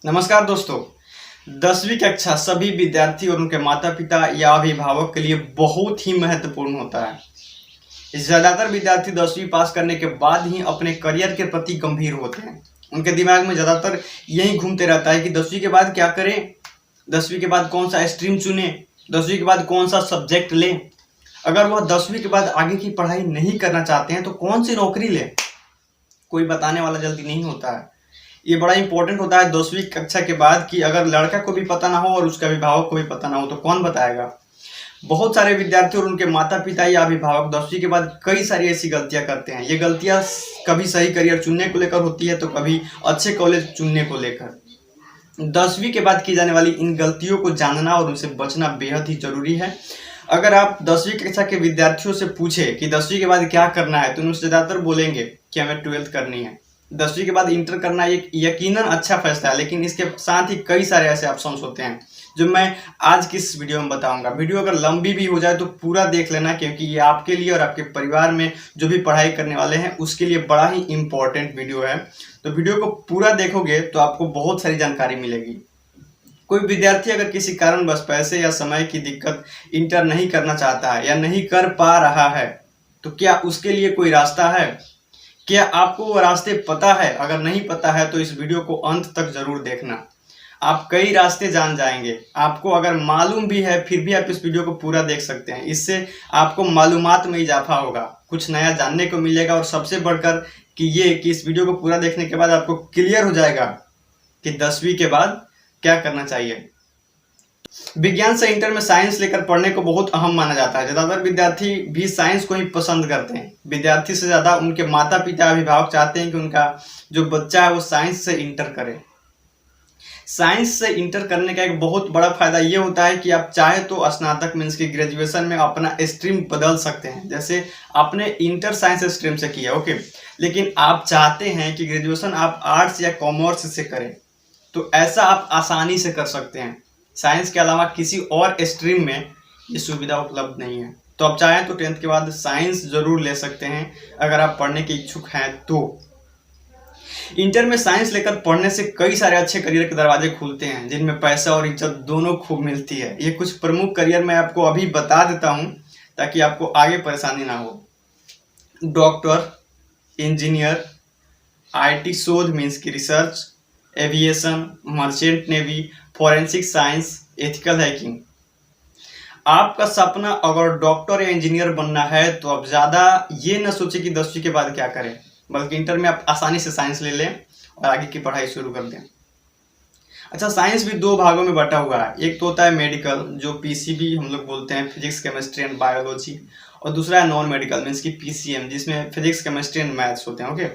नमस्कार दोस्तों। 10वीं कक्षा सभी विद्यार्थी और उनके माता पिता या अभिभावक के लिए बहुत ही महत्वपूर्ण होता है। ज़्यादातर विद्यार्थी 10वीं पास करने के बाद ही अपने करियर के प्रति गंभीर होते हैं। उनके दिमाग में ज़्यादातर यही घूमते रहता है कि 10वीं के बाद क्या करें, 10वीं के बाद कौन सा स्ट्रीम चुने, 10वीं के बाद कौन सा सब्जेक्ट लें। अगर वह 10वीं के बाद आगे की पढ़ाई नहीं करना चाहते हैं तो कौन सी नौकरी लें, कोई बताने वाला जल्दी नहीं होता है। ये बड़ा इंपॉर्टेंट होता है 10वीं कक्षा के बाद कि अगर लड़का को भी पता ना हो और उसके अभिभावक को भी पता ना हो तो कौन बताएगा। बहुत सारे विद्यार्थी और उनके माता पिता या अभिभावक 10वीं के बाद कई सारी ऐसी गलतियां करते हैं। ये गलतियां कभी सही करियर चुनने को लेकर होती है तो कभी अच्छे कॉलेज चुनने को लेकर। 10वीं के बाद की जाने वाली इन गलतियों को जानना और उनसे बचना बेहद ही जरूरी है। अगर आप 10वीं कक्षा के विद्यार्थियों से पूछे कि 10वीं के बाद क्या करना है तो उनसे ज़्यादातर बोलेंगे कि हमें 12th करनी है। 10वीं के बाद इंटर करना एक यकीनन अच्छा फैसला है, लेकिन इसके साथ ही कई सारे ऐसे ऑप्शंस होते हैं जो मैं आज की इस वीडियो में बताऊंगा। वीडियो अगर लंबी भी हो जाए तो पूरा देख लेना, क्योंकि ये आपके लिए और आपके परिवार में जो भी पढ़ाई करने वाले हैं उसके लिए बड़ा ही इंपॉर्टेंट वीडियो है। तो वीडियो को पूरा देखोगे तो आपको बहुत सारी जानकारी मिलेगी। कोई विद्यार्थी अगर किसी कारणवश पैसे या समय की दिक्कत इंटर नहीं करना चाहता है या नहीं कर पा रहा है तो क्या उसके लिए कोई रास्ता है? क्या आपको वो रास्ते पता है? अगर नहीं पता है तो इस वीडियो को अंत तक जरूर देखना, आप कई रास्ते जान जाएंगे। आपको अगर मालूम भी है फिर भी आप इस वीडियो को पूरा देख सकते हैं। इससे आपको मालूमात में इजाफा होगा, कुछ नया जानने को मिलेगा और सबसे बढ़कर कि इस वीडियो को पूरा देखने के बाद आपको क्लियर हो जाएगा कि 10वीं के बाद क्या करना चाहिए। विज्ञान से इंटर में साइंस लेकर पढ़ने को बहुत अहम माना जाता है। ज़्यादातर विद्यार्थी भी साइंस को ही पसंद करते हैं। विद्यार्थी से ज़्यादा उनके माता पिता अभिभावक चाहते हैं कि उनका जो बच्चा है वो साइंस से इंटर करे। साइंस से इंटर करने का एक बहुत बड़ा फायदा ये होता है कि आप चाहे तो स्नातक मीन्स की ग्रेजुएशन में अपना स्ट्रीम बदल सकते हैं। जैसे आपने इंटर साइंस स्ट्रीम से किया, ओके, लेकिन आप चाहते हैं कि ग्रेजुएशन आप आर्ट्स या कॉमर्स से करें तो ऐसा आप आसानी से कर सकते हैं। साइंस के अलावा किसी और स्ट्रीम में ये सुविधा उपलब्ध नहीं है। तो आप चाहें तो 10th के बाद साइंस जरूर ले सकते हैं अगर आप पढ़ने के इच्छुक हैं तो। इंटर में साइंस लेकर पढ़ने से कई सारे अच्छे करियर के दरवाजे खुलते हैं जिनमें पैसा और इज्जत दोनों खूब मिलती है। ये कुछ प्रमुख करियर मैं आपको अभी बता देता हूँ ताकि आपको आगे परेशानी ना हो। डॉक्टर, इंजीनियर, IT शोध मीन्स की research, aviation, merchant navy, forensic science, ethical hacking. आपका सपना अगर डॉक्टर या इंजीनियर बनना है तो आप ज़्यादा ये ना सोचें कि 10वीं के बाद क्या करें, बल्कि इंटर में आप आसानी से साइंस ले लें और आगे की पढ़ाई शुरू कर दें। अच्छा, साइंस भी दो भागों में बटा हुआ है। एक तो होता है मेडिकल जो PCB हम लोग बोलते हैं, फिजिक्स केमिस्ट्री एंड बायोलॉजी, और दूसरा है नॉन मेडिकल मीन्स की PCM जिसमें फिजिक्स केमिस्ट्री एंड मैथ्स होते हैं। ओके,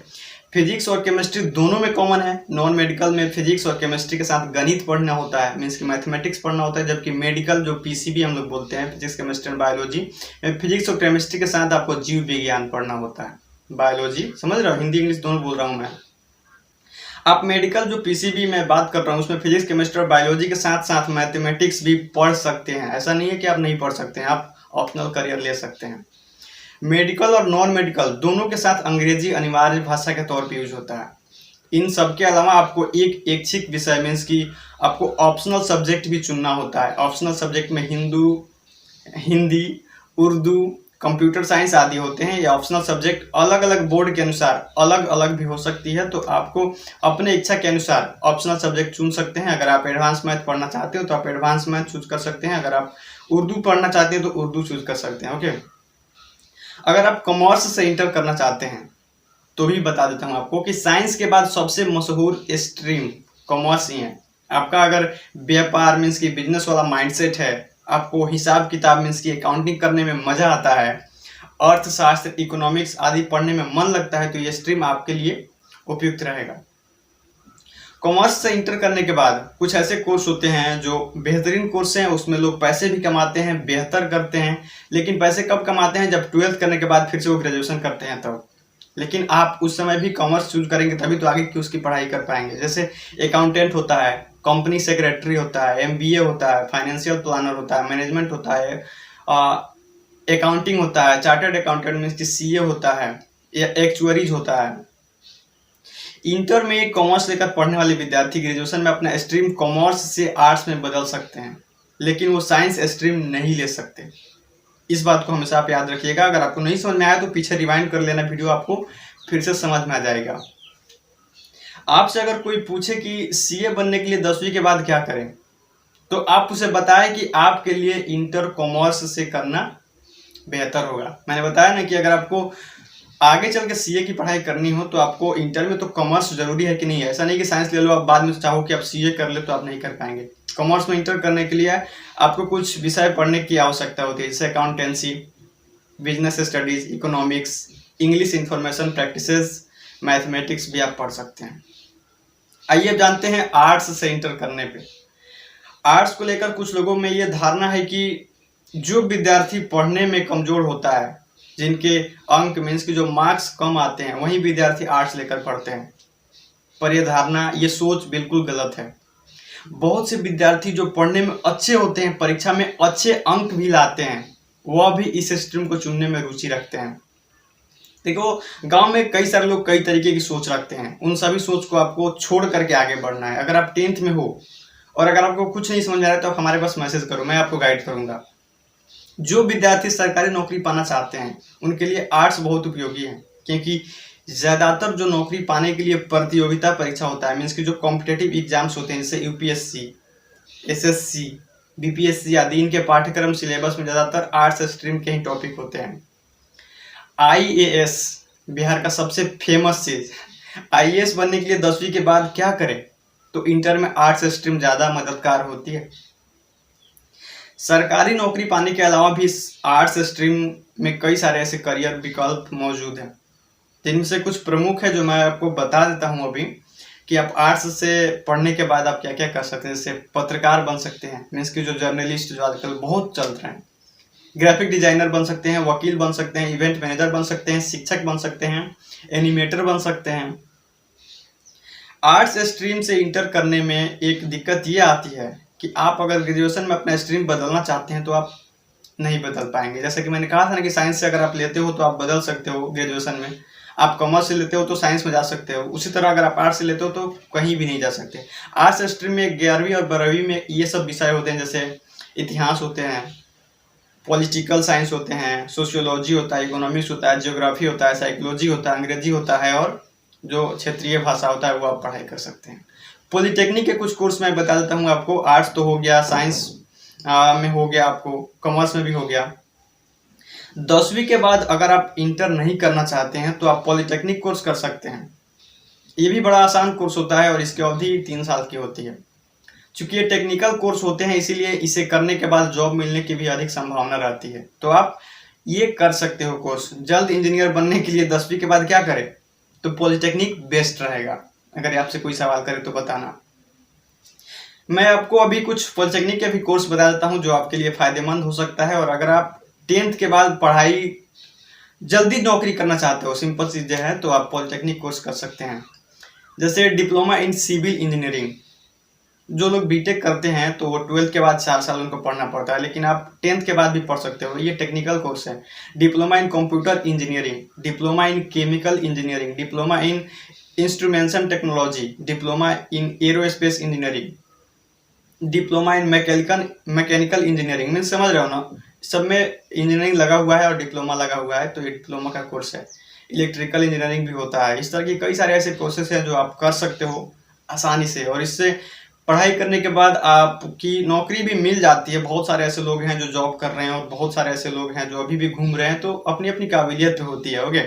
फिजिक्स और केमिस्ट्री दोनों में कॉमन है। नॉन मेडिकल में फिजिक्स और केमिस्ट्री के साथ गणित पढ़ना होता है मीन्स की मैथमेटिक्स पढ़ना होता है, जबकि मेडिकल जो PCB हम लोग बोलते हैं, फिजिक्स केमिस्ट्री एंड बायोलॉजी, में फिजिक्स और केमिस्ट्री के साथ आपको जीव विज्ञान पढ़ना होता है। बायोलॉजी समझ रहे हो, हिंदी इंग्लिश दोनों बोल रहा हूँ मैं। आप मेडिकल जो PCB में बात कर रहा हूँ उसमें फिजिक्स केमिस्ट्री और बायोलॉजी के साथ साथ मैथमेटिक्स भी पढ़ सकते हैं। ऐसा नहीं है कि आप नहीं पढ़ सकते हैं, आप ऑप्शनल करियर ले सकते हैं। मेडिकल और नॉन मेडिकल दोनों के साथ अंग्रेजी अनिवार्य भाषा के तौर पर यूज होता है। इन सब के अलावा आपको एक ऐच्छिक विषय मीन्स की आपको ऑप्शनल सब्जेक्ट भी चुनना होता है। ऑप्शनल सब्जेक्ट में हिंदी, उर्दू, कंप्यूटर साइंस आदि होते हैं। ये ऑप्शनल सब्जेक्ट अलग अलग बोर्ड के अनुसार अलग अलग भी हो सकती है, तो आपको अपने इच्छा के अनुसार ऑप्शनल सब्जेक्ट चुन सकते हैं। अगर आप एडवांस मैथ पढ़ना चाहते हो तो आप एडवांस मैथ चूज कर सकते हैं। अगर आप उर्दू पढ़ना चाहते हैं तो उर्दू चूज कर सकते हैं। ओके, अगर आप कॉमर्स से इंटर करना चाहते हैं तो भी बता देता हूँ आपको कि साइंस के बाद सबसे मशहूर स्ट्रीम कॉमर्स ही है। आपका अगर व्यापार मीन्स की बिजनेस वाला माइंडसेट है, आपको हिसाब किताब मीन्स की अकाउंटिंग करने में मजा आता है, अर्थशास्त्र, इकोनॉमिक्स आदि पढ़ने में मन लगता है तो ये स्ट्रीम आपके लिए उपयुक्त रहेगा। कॉमर्स से इंटर करने के बाद कुछ ऐसे कोर्स होते हैं जो बेहतरीन कोर्स हैं, उसमें लोग पैसे भी कमाते हैं, बेहतर करते हैं। लेकिन पैसे कब कमाते हैं? जब 12th करने के बाद फिर से वो ग्रेजुएशन करते हैं तब। लेकिन आप उस समय भी कॉमर्स चूज करेंगे तभी तो आगे की उसकी पढ़ाई कर पाएंगे। जैसे अकाउंटेंट होता है, कंपनी सेक्रेटरी होता है, MBA होता है, फाइनेंशियल प्लानर होता है, मैनेजमेंट होता है, अकाउंटिंग होता है, चार्टर्ड अकाउंटेंट मीन्स की CA होता है, एक्चुअरीज होता है। इंटर में कॉमर्स लेकर पढ़ने वाले विद्यार्थी ग्रेजुएशन में अपना स्ट्रीम कॉमर्स से आर्ट्स में बदल सकते हैं, लेकिन वो साइंस स्ट्रीम नहीं ले सकते। इस बात को हमेशा आप याद रखिएगा। अगर आपको नहीं समझ में आया तो पीछे रिवाइंड कर लेना, वीडियो आपको फिर से समझ में आ जाएगा। आपसे अगर कोई पूछे कि सीए बनने के लिए 10वीं के बाद क्या करें, तो आप उसे बताएं कि आपके लिए इंटर कॉमर्स से करना बेहतर होगा। मैंने बताया ना कि अगर आपको आगे चल के सीए की पढ़ाई करनी हो तो आपको इंटर में तो कॉमर्स जरूरी है कि नहीं है। ऐसा नहीं कि साइंस ले लो आप बाद में चाहो कि आप सीए कर ले तो आप नहीं कर पाएंगे। कॉमर्स में इंटर करने के लिए आपको कुछ विषय पढ़ने की आवश्यकता होती है, जैसे accountancy, business studies, economics, English information practices, mathematics भी आप पढ़ सकते हैं। आइए जानते हैं आर्ट्स से इंटर करने पे। आर्ट्स को लेकर कुछ लोगों में ये धारणा है कि जो विद्यार्थी पढ़ने में कमजोर होता है, जिनके अंक मीन्स की जो मार्क्स कम आते हैं, वही विद्यार्थी आर्ट्स लेकर पढ़ते हैं। पर यह धारणा, ये सोच बिल्कुल गलत है। बहुत से विद्यार्थी जो पढ़ने में अच्छे होते हैं, परीक्षा में अच्छे अंक भी लाते हैं, वह भी इस स्ट्रीम को चुनने में रुचि रखते हैं। देखो, गांव में कई सारे लोग कई तरीके की सोच रखते हैं। उन सभी सोच को आपको छोड़ करके आगे बढ़ना है। अगर आप 10th में हो और अगर आपको कुछ नहीं समझ आ रहा है तो आप हमारे पास मैसेज करो, मैं आपको गाइड करूंगा। जो विद्यार्थी सरकारी नौकरी पाना चाहते हैं उनके लिए आर्ट्स बहुत उपयोगी है, क्योंकि ज़्यादातर जो नौकरी पाने के लिए प्रतियोगिता परीक्षा होता है, मीन्स की जो कॉम्पिटेटिव एग्जाम्स होते हैं, जैसे यूपीएससी, एसएससी, बीपीएससी आदि, इनके पाठ्यक्रम सिलेबस में ज़्यादातर आर्ट्स स्ट्रीम के ही टॉपिक होते हैं। आईएएस बिहार का सबसे फेमस चीज, आईएएस बनने के लिए 10वीं के बाद क्या करें, तो इंटर में आर्ट्स स्ट्रीम ज़्यादा मददगार होती है। सरकारी नौकरी पाने के अलावा भी आर्ट्स स्ट्रीम में कई सारे ऐसे करियर विकल्प मौजूद हैं, जिनमें से कुछ प्रमुख है जो मैं आपको बता देता हूं अभी, कि आप आर्ट्स से पढ़ने के बाद आप क्या क्या कर सकते हैं। जैसे पत्रकार बन सकते हैं, मीन्स की जो जर्नलिस्ट जो आजकल बहुत चल रहे हैं, ग्राफिक डिजाइनर बन सकते हैं, वकील बन सकते हैं, इवेंट मैनेजर बन सकते हैं, शिक्षक बन सकते हैं, एनिमेटर बन सकते हैं। आर्ट्स स्ट्रीम से इंटर करने में एक दिक्कत ये आती है कि आप अगर ग्रेजुएशन में अपना स्ट्रीम बदलना चाहते हैं तो आप नहीं बदल पाएंगे। जैसे कि मैंने कहा था ना कि साइंस से अगर आप लेते हो तो आप बदल सकते हो ग्रेजुएशन में, आप कॉमर्स से लेते हो तो साइंस में जा सकते हो। उसी तरह अगर आप आर्ट्स से लेते हो तो कहीं भी नहीं जा सकते। आर्ट्स स्ट्रीम में 11वीं और 12वीं में ये सब विषय होते हैं, जैसे इतिहास होते हैं, पॉलिटिकल साइंस होते हैं, सोशियोलॉजी होता है, इकोनॉमिक्स होता है, जियोग्राफी होता है, साइकोलॉजी होता है, अंग्रेजी होता है, और जो क्षेत्रीय भाषा होता है वो आप पढ़ाई कर सकते हैं। पॉलिटेक्निक के कुछ कोर्स मैं बता देता हूँ आपको। आर्ट्स तो हो गया, साइंस में हो गया, आपको कॉमर्स में भी हो गया। 10वीं के बाद अगर आप इंटर नहीं करना चाहते हैं तो आप पॉलिटेक्निक कोर्स कर सकते हैं। ये भी बड़ा आसान कोर्स होता है और इसकी अवधि 3 साल की होती है। चूंकि ये टेक्निकल कोर्स होते हैं इसीलिए इसे करने के बाद जॉब मिलने की भी अधिक संभावना रहती है, तो आप ये कर सकते हो कोर्स। जल्द इंजीनियर बनने के लिए 10वीं के बाद क्या करें, तो पॉलिटेक्निक बेस्ट रहेगा। अगर आपसे कोई सवाल करे तो बताना। मैं आपको अभी कुछ पॉलिटेक्निक के भी कोर्स बता देता हूं जो आपके लिए फायदेमंद हो सकता है। और अगर आप 10th के बाद पढ़ाई जल्दी नौकरी करना चाहते हो, सिंपल चीजें हैं, तो आप पॉलिटेक्निक कोर्स कर सकते हैं। जैसे डिप्लोमा इन सिविल इंजीनियरिंग, जो लोग बीटेक करते हैं तो वो 12th के बाद 4 साल उनको पढ़ना पड़ता है, लेकिन आप 10th के बाद भी पढ़ सकते हो। ये टेक्निकल कोर्स है। Diploma in computer engineering, diploma in chemical engineering, diploma in instrumentation technology, diploma in aerospace engineering, diploma in mechanical engineering. Mean समझ रहे हो ना, सब में इंजीनियरिंग लगा हुआ है और डिप्लोमा लगा हुआ है, तो ये डिप्लोमा का कोर्स है। इलेक्ट्रिकल इंजीनियरिंग भी होता है। इस तरह की कई सारे ऐसे कोर्सेस हैं जो आप कर सकते हो आसानी से, और इससे पढ़ाई करने के बाद आपकी नौकरी भी मिल जाती है। बहुत सारे ऐसे लोग हैं जो जॉब कर रहे हैं और बहुत सारे ऐसे लोग हैं जो अभी भी घूम रहे हैं, तो अपनी अपनी काबिलियत होती है। ओके,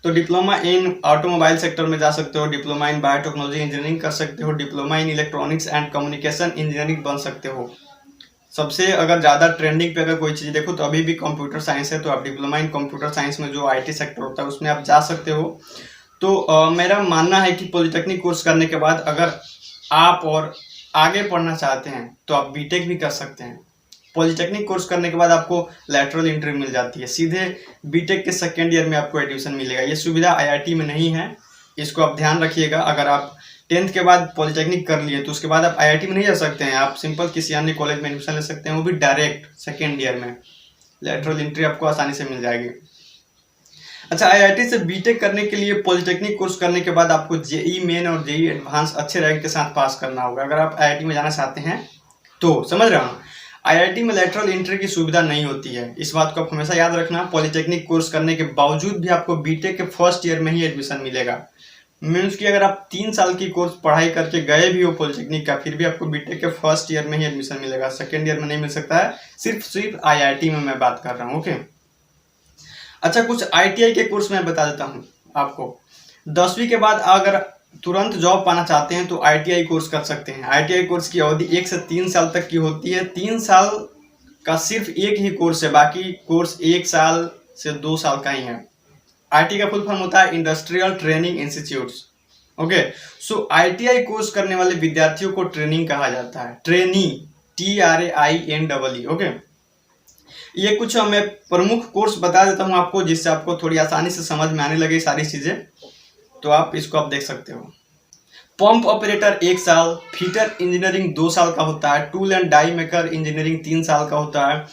तो डिप्लोमा इन ऑटोमोबाइल सेक्टर में जा सकते हो, डिप्लोमा इन बायोटेक्नोलॉजी इंजीनियरिंग कर सकते हो, diploma in electronics and communication engineering बन सकते हो। सबसे अगर ज़्यादा ट्रेंडिंग पे अगर कोई चीज़ देखो तो अभी भी कंप्यूटर साइंस है, तो आप डिप्लोमा इन कंप्यूटर साइंस में जो आईटी सेक्टर होता है उसमें आप जा सकते हो। तो मेरा मानना है कि पॉलिटेक्निक कोर्स करने के बाद अगर आप और आगे पढ़ना चाहते हैं तो आप बीटेक भी कर सकते हैं। पॉलिटेक्निक कोर्स करने के बाद आपको लैटरल एंट्री मिल जाती है, सीधे बीटेक के 2nd ईयर में आपको एडमिशन मिलेगा। ये सुविधा आईआईटी में नहीं है, इसको आप ध्यान रखिएगा। अगर आप 10th के बाद पॉलिटेक्निक कर लिए तो उसके बाद आप आईआईटी में नहीं जा सकते हैं, आप सिंपल किसी अन्य कॉलेज में एडमिशन ले सकते हैं, वो भी डायरेक्ट 2nd ईयर में। लैटरल एंट्री आपको आसानी से मिल जाएगी। अच्छा, आईआईटी से बीटेक करने के लिए पॉलिटेक्निक कोर्स करने के बाद आपको जेई मेन और जेई एडवांस अच्छे रैंक के साथ पास करना होगा अगर आप आईआईटी में जाना चाहते हैं तो। समझ रहे हो? आईआईटी में लेटरल एंट्री की सुविधा नहीं होती है, इस बात को आप हमेशा याद रखना। पॉलिटेक्निक कोर्स करने के बावजूद भी आपको बीटेक के फर्स्ट ईयर में ही एडमिशन मिलेगा। मीन्स कि अगर आप 3 साल की कोर्स पढ़ाई करके गए भी हो पॉलिटेक्निक का, फिर भी आपको बीटेक के फर्स्ट ईयर में ही एडमिशन मिलेगा, सेकेंड ईयर में नहीं मिल सकता है। सिर्फ आईआईटी में मैं बात कर रहा हूँ। ओके, अच्छा, कुछ आईटीआई के कोर्स मैं बता देता हूँ आपको। 10वीं के बाद अगर तुरंत जॉब पाना चाहते हैं तो आईटीआई कोर्स कर सकते हैं। आईटीआई कोर्स की अवधि 1 से 3 साल तक की होती है। 3 साल का सिर्फ एक ही कोर्स है, बाकी कोर्स 1 साल से 2 साल का ही है। आईटी का फुल फॉर्म होता है इंडस्ट्रियल ट्रेनिंग इंस्टीट्यूट्स। ओके, सो आईटीआई कोर्स करने वाले विद्यार्थियों को ट्रेनिंग कहा जाता है, ट्रेनी, TRAINEE। ओके, ये कुछ मैं प्रमुख कोर्स बता देता हूँ आपको, जिससे आपको थोड़ी आसानी से समझ में आने लगे सारी चीजें, तो आप इसको आप देख सकते हो। पंप ऑपरेटर 1 साल, फीटर इंजीनियरिंग 2 साल का होता है, tool and die maker engineering 3 साल का होता है,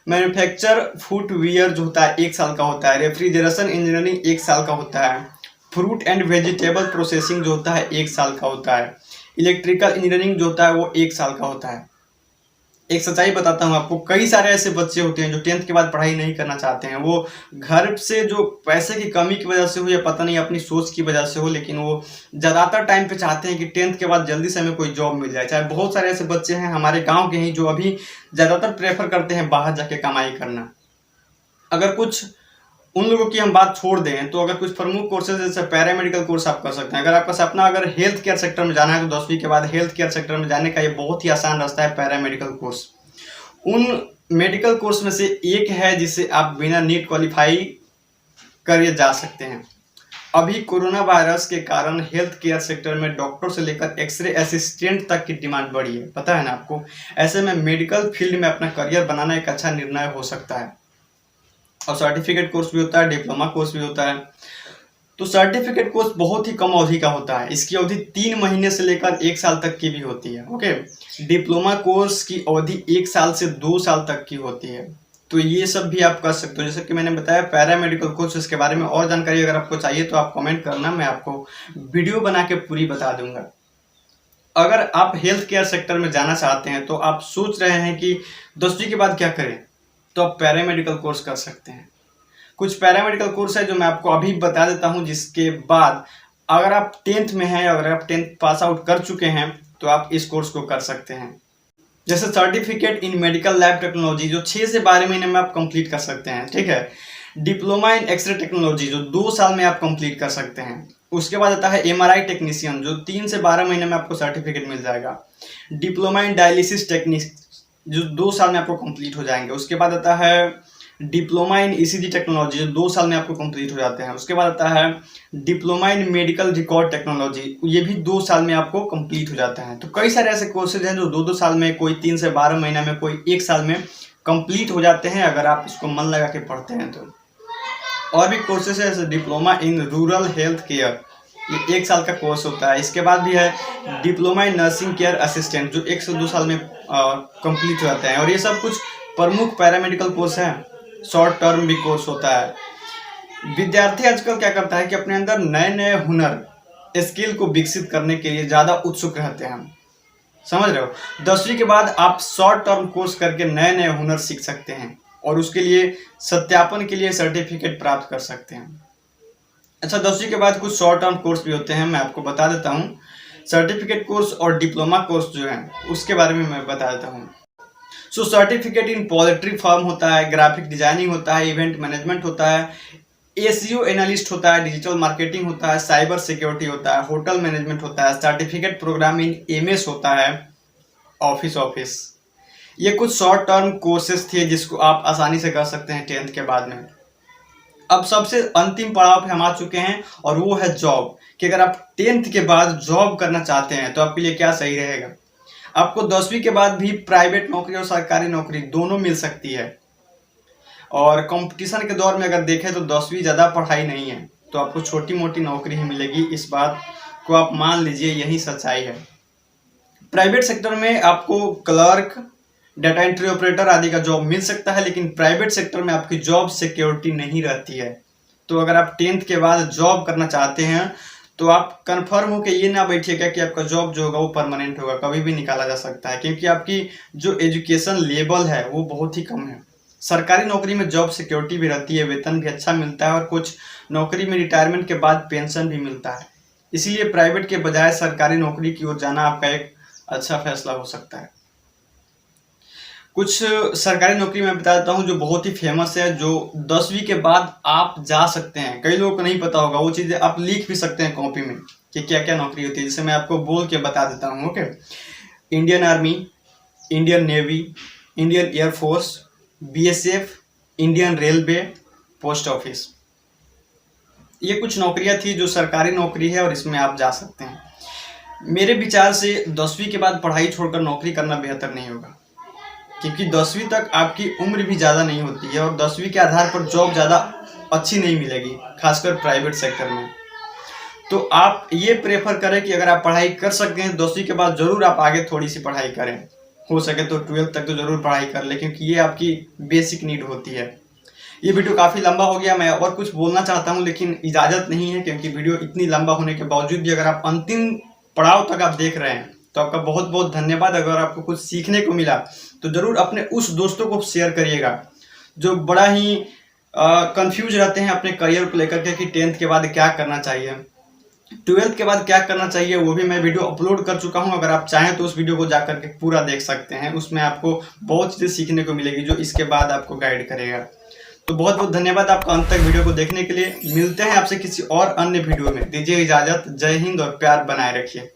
मैन्युफैक्चर फुटवियर जो होता है 1 साल का होता है, रेफ्रिजरेशन इंजीनियरिंग 1 साल का होता है, फ्रूट एंड वेजिटेबल प्रोसेसिंग जो होता है 1 साल का होता है, इलेक्ट्रिकल इंजीनियरिंग जो होता है वो 1 साल का होता है। एक सच्चाई बताता हूँ आपको, कई सारे ऐसे बच्चे होते हैं जो 10th के बाद पढ़ाई नहीं करना चाहते हैं। वो घर से जो पैसे की कमी की वजह से हो या पता नहीं अपनी सोच की वजह से हो, लेकिन वो ज़्यादातर टाइम पे चाहते हैं कि 10th के बाद जल्दी से हमें कोई जॉब मिल जाए। चाहे बहुत सारे ऐसे बच्चे हैं हमारे गाँव के ही जो अभी ज़्यादातर प्रेफर करते हैं बाहर जाके कमाई करना। अगर कुछ उन लोगों की हम बात छोड़ दें तो अगर कुछ प्रमुख कोर्सेज जैसे पैरामेडिकल कोर्स आप कर सकते हैं। अगर आपका सपना अगर हेल्थ केयर सेक्टर में जाना है तो 10वीं के बाद हेल्थ केयर सेक्टर में जाने का ये बहुत ही आसान रास्ता है, पैरामेडिकल कोर्स। उन मेडिकल कोर्स में से एक है जिसे आप बिना नीट क्वालिफाई करके जा सकते हैं। अभी कोरोना वायरस के कारण हेल्थ केयर सेक्टर में डॉक्टर से लेकर एक्सरे असिस्टेंट तक की डिमांड बढ़ी है, पता है ना आपको। ऐसे में मेडिकल फील्ड में अपना करियर बनाना एक अच्छा निर्णय हो सकता है। और सर्टिफिकेट कोर्स भी होता है, डिप्लोमा कोर्स भी होता है। तो सर्टिफिकेट कोर्स बहुत ही कम अवधि का होता है, इसकी अवधि 3 महीने से लेकर 1 साल तक की भी होती है। ओके, डिप्लोमा कोर्स की अवधि 1 साल से 2 साल तक की होती है। तो ये सब भी आप कर सकते हो। जैसे कि मैंने बताया पैरामेडिकल कोर्स, इसके बारे में और जानकारी अगर आपको चाहिए तो आप कमेंट करना, मैं आपको वीडियो बना के पूरी बता दूंगा। अगर आप हेल्थ केयर सेक्टर में जाना चाहते हैं तो आप सोच रहे हैं कि 10वीं के बाद क्या करें, तो आप पैरामेडिकल कोर्स कर सकते हैं। कुछ पैरामेडिकल कोर्स है जो मैं आपको अभी बता देता हूं, जिसके बाद अगर आप 10th में हैं, अगर आप 10th पास आउट कर चुके हैं तो आप इस कोर्स को कर सकते हैं। जैसे certificate in medical lab technology जो 6 से 12 महीने में आप कंप्लीट कर सकते हैं, ठीक है। डिप्लोमा इन एक्सरे टेक्नोलॉजी जो 2 साल में आप कंप्लीट कर सकते हैं। उसके बाद आता है MRI टेक्नीशियन जो 3 से 12 महीने में आपको सर्टिफिकेट मिल जाएगा। डिप्लोमा इन डायलिसिस टेक्निक जो 2 साल में आपको कंप्लीट हो जाएंगे। उसके बाद आता है डिप्लोमा इन ECG टेक्नोलॉजी जो 2 साल में आपको कंप्लीट हो जाते हैं। उसके बाद आता है diploma in medical record technology, ये भी 2 साल में आपको कंप्लीट हो जाता है। तो कई सारे ऐसे कोर्सेज हैं जो 2-2 साल में, कोई 3 से 12 महीना में, कोई 1 साल में कंप्लीट हो जाते हैं अगर आप इसको मन लगा के पढ़ते हैं तो। और भी कोर्सेज है जैसे diploma in rural health care, ये 1 साल का कोर्स होता है। इसके बाद भी है diploma in nursing care assistant जो 1 से 2 साल में कंप्लीट हो जाते हैं। और ये सब कुछ प्रमुख पैरामेडिकल कोर्स हैं। शॉर्ट टर्म भी कोर्स होता है। विद्यार्थी आजकल क्या करता है कि अपने अंदर नए नए हुनर, स्किल को विकसित करने के लिए ज़्यादा उत्सुक रहते हैं, समझ रहे हो। 10वीं के बाद आप शॉर्ट टर्म कोर्स करके नए नए हुनर सीख सकते हैं और उसके लिए सत्यापन के लिए सर्टिफिकेट प्राप्त कर सकते हैं। अच्छा, 10वीं के बाद कुछ शॉर्ट टर्म कोर्स भी होते हैं, मैं आपको बता देता हूँ। सर्टिफिकेट कोर्स और डिप्लोमा कोर्स जो है उसके बारे में मैं बता देता हूँ। सो सर्टिफिकेट इन पोल्ट्री फार्म होता है, ग्राफिक डिजाइनिंग होता है, इवेंट मैनेजमेंट होता है, SEO एनालिस्ट होता है, डिजिटल मार्केटिंग होता है, साइबर सिक्योरिटी होता है, होटल मैनेजमेंट होता है, सर्टिफिकेट प्रोग्राम इन MS होता है, ऑफिस। ये कुछ शॉर्ट टर्म कोर्सेज थे जिसको आप आसानी से कर सकते हैं 10th के बाद में। अब सबसे अंतिम पड़ाव पे हम आ चुके हैं और वो है जॉब, कि अगर आप 10th के बाद जॉब करना चाहते हैं तो आपके लिए क्या सही रहेगा। आपको 10वीं के बाद भी प्राइवेट नौकरी और सरकारी नौकरी दोनों मिल सकती है। और कंपटीशन के दौर में अगर देखें तो 10वीं ज़्यादा पढ़ाई नहीं है, तो आपको छोटी मोटी नौकरी ही मिलेगी। इस बात को आप मान लीजिए, यही सच्चाई है। प्राइवेट सेक्टर में आपको क्लर्क, डाटा एंट्री ऑपरेटर आदि का जॉब मिल सकता है, लेकिन प्राइवेट सेक्टर में आपकी जॉब सिक्योरिटी नहीं रहती है। तो अगर आप 10th के बाद जॉब करना चाहते हैं तो आप कंफर्म हो कि ये ना बैठिएगा कि आपका जॉब जो होगा वो परमानेंट होगा, कभी भी निकाला जा सकता है, क्योंकि आपकी जो एजुकेशन लेवल है वो बहुत ही कम है। सरकारी नौकरी में जॉब सिक्योरिटी भी रहती है, वेतन भी अच्छा मिलता है और कुछ नौकरी में रिटायरमेंट के बाद पेंशन भी मिलता है। इसीलिए प्राइवेट के बजाय सरकारी नौकरी की ओर जाना आपका एक अच्छा फैसला हो सकता है। कुछ सरकारी नौकरी मैं बता देता हूँ जो बहुत ही फेमस है, जो 10वीं के बाद आप जा सकते हैं। कई लोगों को नहीं पता होगा, वो चीज़ें आप लिख भी सकते हैं कॉपी में कि क्या क्या नौकरी होती है, जिसे मैं आपको बोल के बता देता हूँ। Okay, Indian army, Indian navy, Indian air force, BSF, Indian railway, post office. ये कुछ नौकरियां थी जो सरकारी नौकरी है और इसमें आप जा सकते हैं। मेरे विचार से 10वीं के बाद पढ़ाई छोड़कर नौकरी करना बेहतर नहीं होगा, क्योंकि 10वीं तक आपकी उम्र भी ज़्यादा नहीं होती है और 10वीं के आधार पर जॉब ज़्यादा अच्छी नहीं मिलेगी, खासकर प्राइवेट सेक्टर में। तो आप ये प्रेफर करें कि अगर आप पढ़ाई कर सकते हैं 10वीं के बाद, ज़रूर आप आगे थोड़ी सी पढ़ाई करें। हो सके तो 12th तक तो ज़रूर पढ़ाई कर लें, क्योंकि ये आपकी बेसिक नीड होती है। ये वीडियो काफ़ी लंबा हो गया, मैं और कुछ बोलना चाहता हूँ लेकिन इजाज़त नहीं है, क्योंकि वीडियो इतनी लंबा होने के बावजूद भी अगर आप अंतिम पड़ाव तक आप देख रहे हैं तो आपका बहुत बहुत धन्यवाद। अगर आपको कुछ सीखने को मिला तो ज़रूर अपने उस दोस्तों को शेयर करिएगा जो बड़ा ही कंफ्यूज रहते हैं अपने करियर को लेकर के कि 10th के बाद क्या करना चाहिए, 12th के बाद क्या करना चाहिए। वो भी मैं वीडियो अपलोड कर चुका हूं, अगर आप चाहें तो उस वीडियो को जा करके पूरा देख सकते हैं। उसमें आपको बहुत चीज़ें सीखने को मिलेगी जो इसके बाद आपको गाइड करेगा। तो बहुत बहुत धन्यवाद आपका अंत तक वीडियो को देखने के लिए। मिलते हैं आपसे किसी और अन्य वीडियो में, दीजिए इजाज़त। जय हिंद और प्यार बनाए रखिए।